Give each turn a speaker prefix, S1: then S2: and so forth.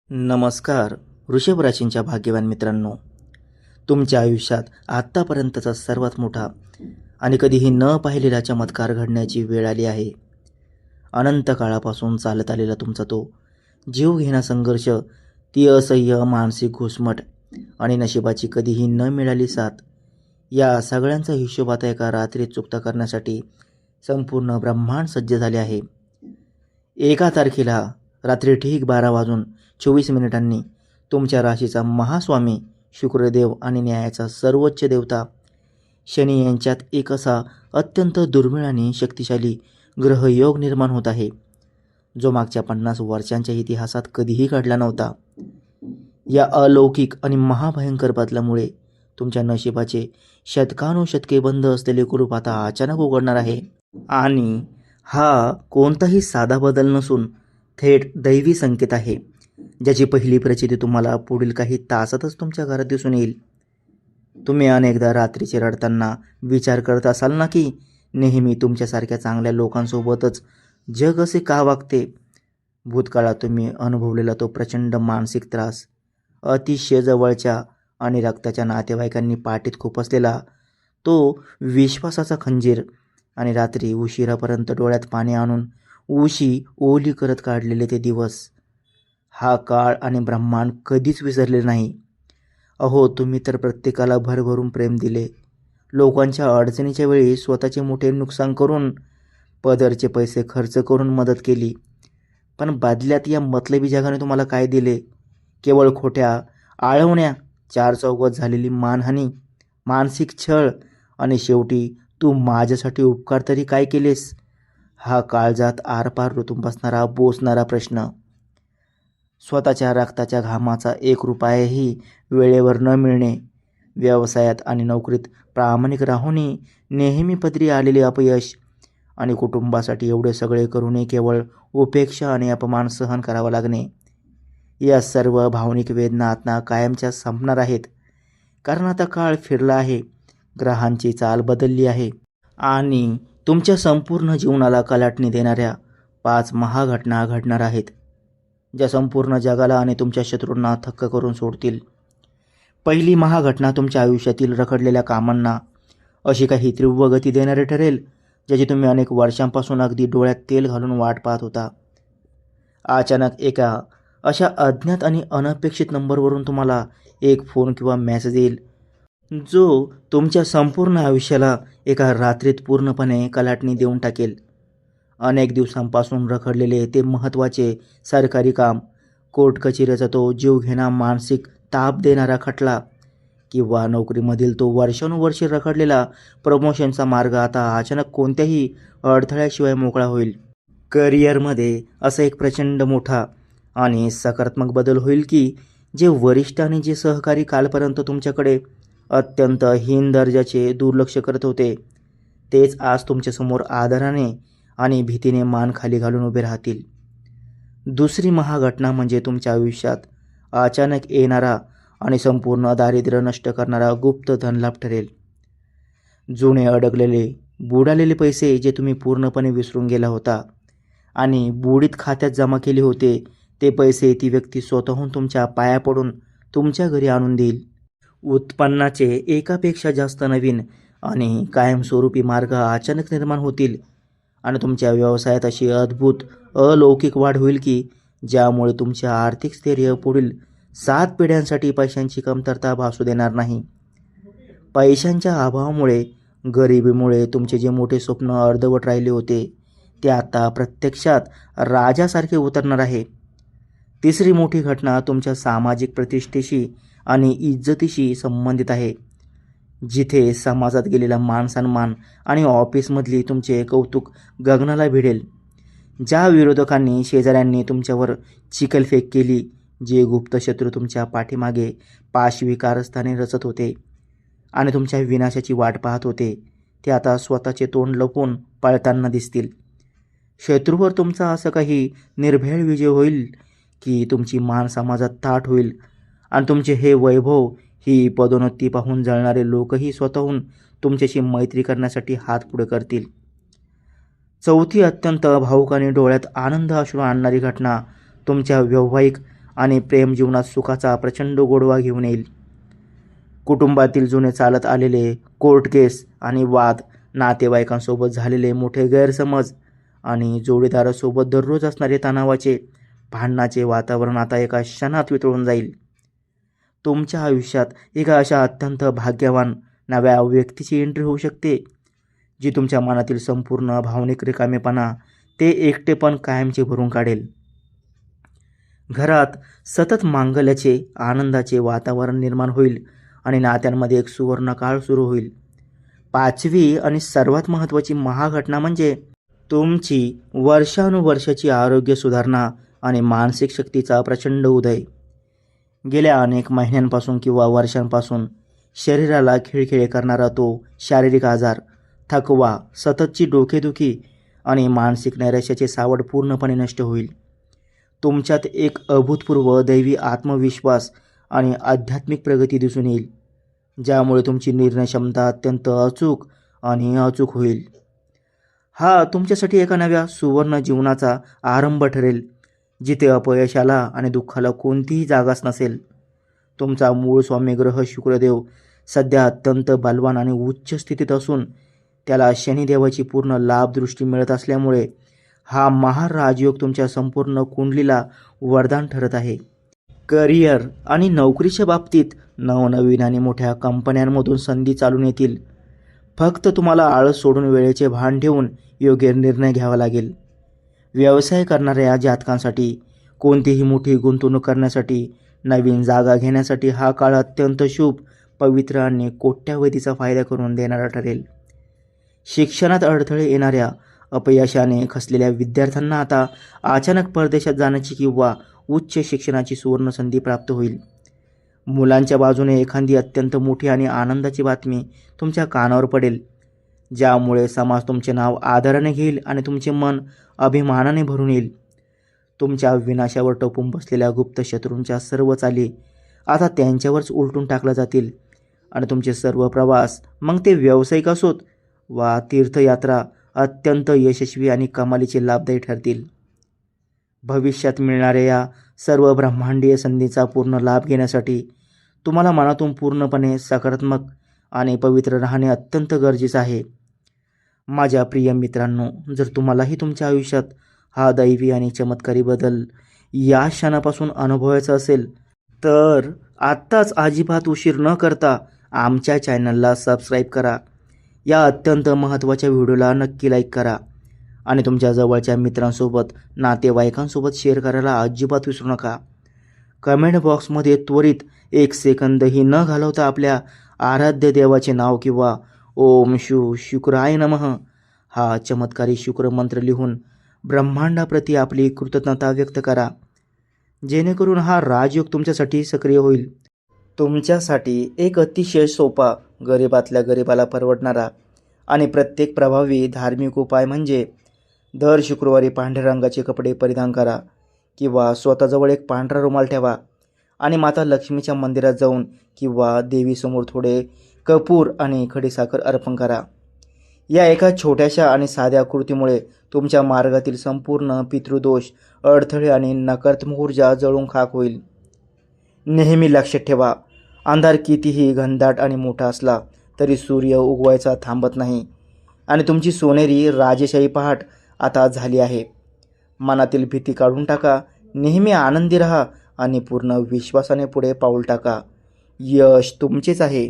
S1: नमस्कार. वृषभ राशींच्या भाग्यवान मित्रांनो, तुमच्या आयुष्यात आत्तापर्यंतचा सर्वात मोठा आणि कधीही न पाहिलेला चमत्कार घडण्याची वेळ आली आहे. अनंत काळापासून चालत आलेला तुमचा तो जीवघेणा संघर्ष, ती असह्य मानसिक घुसमट आणि नशिबाची कधीही न मिळाली साथ, या सगळ्यांचा हिशोब आता एका रात्रीत चुकता करण्यासाठी संपूर्ण ब्रह्मांड सज्ज झाले आहे. एका तारखेला रात्री ठीक 12:24 तुमच्या राशीचा महास्वामी शुक्रदेव आणि न्यायाचा सर्वोच्च देवता शनी यांच्यात एक असा अत्यंत दुर्मिळ आणि शक्तिशाली ग्रहयोग निर्माण होत आहे, जो मागच्या 50 वर्षांच्या इतिहासात कधीही घडला नव्हता. या अलौकिक आणि महाभयंकर बदलामुळे तुमच्या नशिबाचे शतकानुशतके बंद असलेले कुलूप आता अचानक उघडणार आहे. आणि हा कोणताही साधा बदल नसून थेट दैवी संकेत आहे, ज्याची पहिली प्रचिती तुम्हाला पुढील काही तासातच तुमच्या घरात दिसून येईल. तुम्ही अनेकदा रात्रीचे रडताना विचार करत असाल ना की नेहमी तुमच्यासारख्या चांगल्या लोकांसोबतच जग असे का वागते. भूतकाळात तुम्ही अनुभवलेला तो प्रचंड मानसिक त्रास, अतिशय जवळच्या आणि रक्ताच्या नातेवाईकांनी पाठीत खुपसलेला तो विश्वासाचा खंजीर आणि रात्री उशिरापर्यंत डोळ्यात पाणी आणून उशी ओली करत काढलेले ते दिवस, हा काळ आणि ब्रह्मांड कधीच विसरले नाही. अहो, तुम्ही तर प्रत्येकाला भरभरून प्रेम दिले, लोकांच्या अडचणीच्या वेळी स्वतःचे मोठे नुकसान करून, पदरचे पैसे खर्च करून मदत केली. पण बदल्यात या मतलबी जगाने तुम्हाला काय दिले? केवळ खोट्या आळवण्या, चार चौघात झालेली मानहानी, मानसिक छळ आणि शेवटी तू माझ्यासाठी उपकार तरी काय केलेस? हा काळजात आरपार रुतून बसणारा बोचणारा प्रश्न. स्वतःच्या रक्ताच्या घामाचा 1 रुपयाही वेळेवर न मिळणे, व्यवसायात आणि नोकरीत प्रामाणिक राहूनही नेहमी पदरी आलेले अपयश आणि कुटुंबासाठी एवढे सगळे करूनही केवळ उपेक्षा आणि अपमान सहन करावा लागणे, या सर्व भावनिक वेदना आता कायमच्या संपणार आहेत. कारण आता काळ फिरला आहे, ग्रहांची चाल बदलली आहे आणि तुमच्या संपूर्ण जीवनाला कलाटणी देणाऱ्या 5 महाघटना घडणार आहेत, ज्या संपूर्ण जगाला आणि तुमच्या शत्रूंना थक्क करून सोडतील. पहिली महाघटना तुमच्या आयुष्यातील रखडलेल्या कामांना अशी काही तीव्र गती देणारी ठरेल, ज्याची तुम्ही अनेक वर्षांपासून अगदी डोळ्यात तेल घालून वाट पाहत होता. अचानक एका अशा अज्ञात आणि अनपेक्षित नंबरवरून तुम्हाला एक फोन किंवा मेसेज येईल, जो तुमच्या संपूर्ण आयुष्याला एका रात्रीत पूर्णपणे कलाटणी देऊन टाकेल. अनेक दिवसांपासून रखडलेले ते महत्त्वाचे सरकारी काम, कोर्ट कचेरीचा तो जीवघेणा मानसिक ताप देणारा खटला किंवा नोकरीमधील तो वर्षानुवर्षे रखडलेला प्रमोशनचा मार्ग आता अचानक कोणत्याही अडथळ्याशिवाय मोकळा होईल. करिअरमध्ये असा एक प्रचंड मोठा आणि सकारात्मक बदल होईल की जे वरिष्ठ आणि जे सहकारी कालपर्यंत तुमच्याकडे अत्यंत हीन दर्जाचे दुर्लक्ष करत होते, तेच आज तुमच्यासमोर आदराने आणि भीतीने मान खाली घालून उभे राहतील. दुसरी महाघटना म्हणजे तुमच्या आयुष्यात अचानक येणारा आणि संपूर्ण दारिद्र्य नष्ट करणारा गुप्त धनलाभ ठरेल. जुने अडकलेले बुडालेले पैसे जे तुम्ही पूर्णपणे विसरून गेला होता आणि बुडीत खात्यात जमा केले होते, ते पैसे ती व्यक्ती स्वतःहून तुमच्या पाया पडून तुमच्या घरी आणून देईल. उत्पन्नाचे एकापेक्षा जास्त नवीन आणि कायमस्वरूपी मार्ग अचानक निर्माण होतील आणि तुमच्या व्यवसायात अशी अद्भुत अलौकिक वाढ होईल की ज्यामुळे तुमच्या आर्थिक स्थैर्य पुढील 7 पिढ्यांसाठी पैशांची कमतरता भासू देणार नाही. पैशांच्या अभावामुळे, गरिबीमुळे तुमचे जे मोठे स्वप्न अर्धवट राहिले होते, ते आता प्रत्यक्षात राजासारखे उतरणार आहे. तिसरी मोठी घटना तुमच्या सामाजिक प्रतिष्ठेशी आणि इज्जतीशी संबंधित आहे, जिथे समाजात गेलेला मानसन्मान आणि ऑफिसमधली तुमचे कौतुक गगनाला भिडेल. ज्या विरोधकांनी, शेजाऱ्यांनी तुमच्यावर चिखलफेक केली, जे गुप्त शत्रू तुमच्या पाठीमागे पाशवी कारस्थाने रचत होते आणि तुमच्या विनाशाची वाट पाहत होते, ते आता स्वतःचे तोंड लपवून पळताना दिसतील. शत्रूवर तुमचा असं काही निर्भेळ विजय होईल की तुमची मान समाजात ताठ होईल आणि तुमचे हे वैभव, ही पदोन्नती पाहून जळणारे लोकही स्वतःहून तुमच्याशी मैत्री करण्यासाठी हात पुढे करतील. चौथी अत्यंत भावुक आणि डोळ्यात आनंद अश्रू आणणारी घटना तुमच्या वैवाहिक आणि प्रेम जीवनात सुखाचा प्रचंड गोडवा घेऊन येईल. कुटुंबातील जुने चालत आलेले कोर्ट केस आणि वाद, नातेवाईकांसोबत झालेले मोठे गैरसमज आणि जोडीदारासोबत दररोज असणारे तणावाचे, भांडणाचे वातावरण आता एका क्षणात वितळून जाईल. तुमच्या आयुष्यात एका अशा अत्यंत भाग्यवान नव्या व्यक्तीची एंट्री होऊ शकते, जी तुमच्या मनातील संपूर्ण भावनिक रिकामेपणा, ते एकटेपण कायमचे भरून काढेल. घरात सतत मांगल्याचे, आनंदाचे वातावरण निर्माण होईल आणि नात्यांमध्ये एक सुवर्ण काळ सुरू होईल. 5वी आणि सर्वात महत्त्वाची महाघटना म्हणजे तुमची वर्षानुवर्षाची आरोग्य सुधारणा आणि मानसिक शक्तीचा प्रचंड उदय. गेल्या अनेक महिन्यांपासून किंवा वर्षांपासून शरीराला खिळखिळे करणारा तो शारीरिक आजार, थकवा, सततची डोकेदुखी आणि मानसिक नैराश्याचे सावट पूर्णपणे नष्ट होईल. तुमच्यात एक अभूतपूर्व दैवी आत्मविश्वास आणि आध्यात्मिक प्रगती दिसून येईल, ज्यामुळे तुमची निर्णय क्षमता अत्यंत अचूक आणि अचूक होईल. हा तुमच्यासाठी एका नव्या सुवर्ण जीवनाचा आरंभ ठरेल, जिथे अपयशाला आणि दुःखाला कोणतीही जागाच नसेल. तुमचा मूळ स्वामी ग्रह शुक्रदेव सध्या अत्यंत बलवान आणि उच्च स्थितीत असून त्याला शनिदेवाची पूर्ण लाभदृष्टी मिळत असल्यामुळे हा महाराजयोग तुमच्या संपूर्ण कुंडलीला वरदान ठरत आहे. करिअर आणि नोकरीच्या बाबतीत नवनवीन आणि मोठ्या कंपन्यांमधून संधी चालून येतील. फक्त तुम्हाला आळस सोडून वेळेचे भान ठेवून योग्य निर्णय घ्यावा लागेल. व्यवसाय करणाऱ्या जातकांसाठी, कोणतीही मोठी गुंतवणूक करण्यासाठी, नवीन जागा घेण्यासाठी हा काळ अत्यंत शुभ, पवित्र आणि कोट्यावधीचा फायदा करून देणारा ठरेल. शिक्षणात अडथळे येणाऱ्या, अपयशाने खचलेल्या विद्यार्थ्यांना आता अचानक परदेशात जाण्याची किंवा उच्च शिक्षणाची सुवर्ण संधी प्राप्त होईल. मुलांच्या बाजूने एखादी अत्यंत मोठी आणि आनंदाची बातमी तुमच्या कानावर पडेल, ज्यामुळे समाज तुमचे नाव आदराने घेईल आणि तुमचे मन अभिमानाने भरून येईल. तुमच्या विनाशावर टपून बसलेल्या गुप्त शत्रूंच्या सर्व चाली आता त्यांच्यावरच उलटून टाकल्या जातील आणि तुमचे सर्व प्रवास, मग ते व्यावसायिक असोत वा तीर्थयात्रा, अत्यंत यशस्वी आणि कमालीचे लाभदायी ठरतील. भविष्यात मिळणाऱ्या या सर्व ब्रह्मांडीय संधीचा पूर्ण लाभ घेण्यासाठी तुम्हाला मनातून पूर्णपणे सकारात्मक आणि पवित्र राहणे अत्यंत गरजेचं आहे. माझ्या प्रिय मित्रांनो, जर तुम्हालाही तुमच्या आयुष्यात हा दैवी आणि चमत्कारी बदल या क्षणापासून अनुभवायचा असेल, तर आत्ताच अजिबात उशीर न करता आमच्या चॅनलला सबस्क्राईब करा. या अत्यंत महत्त्वाच्या व्हिडिओला नक्की लाईक करा आणि तुमच्या जवळच्या मित्रांसोबत, नातेवाईकांसोबत शेअर करायला अजिबात विसरू नका. कमेंट बॉक्समध्ये त्वरित 1 सेकंदही न घालवता आपल्या आराध्य देवाचे नाव किंवा ओम शुक्राय नमः हा चमत्कारी शुक्र मंत्र लिहून ब्रह्मांडाप्रती आपली कृतज्ञता व्यक्त करा, जेणेकरून हा राजयोग तुमच्यासाठी सक्रिय होईल. तुमच्यासाठी एक अतिशय सोपा, गरिबातल्या गरिबाला परवडणारा आणि प्रत्येक प्रभावी धार्मिक उपाय म्हणजे दर शुक्रवारी पांढऱ्या रंगाचे कपडे परिधान करा किंवा स्वतःजवळ एक पांढरा रुमाल ठेवा आणि माता लक्ष्मीच्या मंदिरात जाऊन किंवा देवीसमोर थोडे कपूर आणि खडीसाखर अर्पण करा. या एका छोट्याशा आणि साध्या कृतीमुळे तुमच्या मार्गातील संपूर्ण पितृदोष, अडथळे आणि नकारात्मक ऊर्जा जळून खाक होईल. नेहमी लक्षात ठेवा, अंधार कितीही घनदाट आणि मोठा असला तरी सूर्य उगवायचा थांबत नाही आणि तुमची सोनेरी राजेशाही पहाट आता झाली आहे. मनातील भीती काढून टाका, नेहमी आनंदी राहा आणि पूर्ण विश्वासाने पुढे पाऊल टाका. यश तुमचेच आहे.